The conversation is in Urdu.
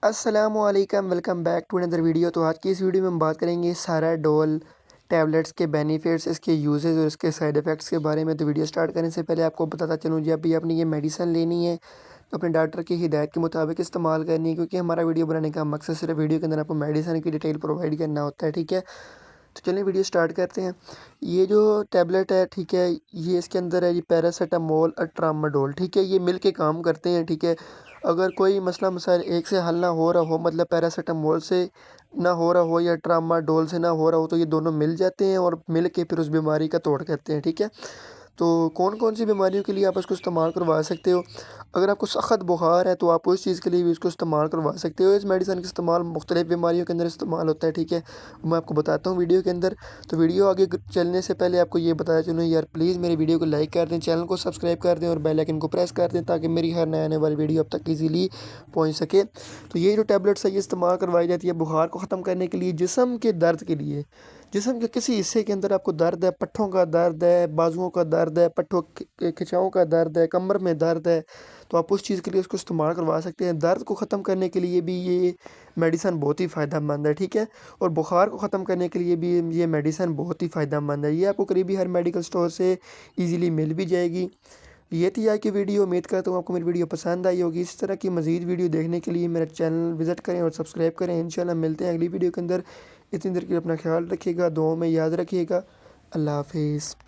السلام علیکم، ویلکم بیک ٹو اندر ویڈیو۔ تو آج کی اس ویڈیو میں ہم بات کریں گے سارا ڈول ٹیبلٹس کے بینیفٹس، اس کے یوزز اور اس کے سائیڈ ایفیکٹس کے بارے میں۔ تو ویڈیو سٹارٹ کرنے سے پہلے آپ کو بتاتا چلوں جی، ابھی آپ نے یہ میڈیسن لینی ہے تو اپنے ڈاکٹر کی ہدایت کے مطابق استعمال کرنی ہے، کیونکہ ہمارا ویڈیو بنانے کا مقصد صرف ویڈیو کے اندر آپ کو میڈیسن کی ڈیٹیل پرووائڈ کرنا ہوتا ہے، ٹھیک ہے۔ تو چلیں ویڈیو سٹارٹ کرتے ہیں۔ یہ جو ٹیبلٹ ہے، ٹھیک ہے، یہ اس کے اندر ہے یہ پیراسیٹامول اور ٹراماڈول، ٹھیک ہے، یہ مل کے کام کرتے ہیں، ٹھیک ہے۔ اگر کوئی مسئلہ مسائل ایک سے حل نہ ہو رہا ہو، مطلب پیراسیٹامول سے نہ ہو رہا ہو یا ٹراماڈول سے نہ ہو رہا ہو، تو یہ دونوں مل جاتے ہیں اور مل کے پھر اس بیماری کا توڑ کرتے ہیں، ٹھیک ہے۔ تو کون کون سی بیماریوں کے لیے آپ اس کو استعمال کروا سکتے ہو؟ اگر آپ کو سخت بخار ہے تو آپ اس چیز کے لیے بھی اس کو استعمال کروا سکتے ہو۔ اس میڈیسن کا استعمال مختلف بیماریوں کے اندر استعمال ہوتا ہے، ٹھیک ہے، میں آپ کو بتاتا ہوں ویڈیو کے اندر۔ تو ویڈیو آگے چلنے سے پہلے آپ کو یہ بتایا چلوں یار، پلیز میری ویڈیو کو لائک کر دیں، چینل کو سبسکرائب کر دیں اور بیل آئکن کو پریس کر دیں تاکہ میری ہر نئے آنے والی ویڈیو اب تک ایزیلی پہنچ سکے۔ تو یہ جو ٹیبلٹس ہے یہ استعمال کروائی جاتی ہے بخار کو ختم کرنے کے لیے، جسم کے درد کے لیے۔ جسم کے کسی حصے کے اندر آپ کو درد ہے، پٹھوں کا درد ہے، بازوؤں کا درد ہے، پٹھوں کھچاؤں کا درد ہے، کمر میں درد ہے، تو آپ اس چیز کے لیے اس کو استعمال کروا سکتے ہیں۔ درد کو ختم کرنے کے لیے بھی یہ میڈیسن بہت ہی فائدہ مند ہے، ٹھیک ہے، اور بخار کو ختم کرنے کے لیے بھی یہ میڈیسن بہت ہی فائدہ مند ہے۔ یہ آپ کو قریبی ہر میڈیکل سٹور سے ایزیلی مل بھی جائے گی۔ یہ تھی آج کی ویڈیو، امید کرتا ہوں آپ کو میری ویڈیو پسند آئی ہوگی۔ اس طرح کی مزید ویڈیو دیکھنے کے لیے میرا چینل وزٹ کریں اور سبسکرائب کریں۔ انشاءاللہ ملتے ہیں اگلی ویڈیو کے اندر۔ اتنی دیر کے لیے اپنا خیال رکھیے گا، دعاؤں میں یاد رکھیے گا۔ اللہ حافظ۔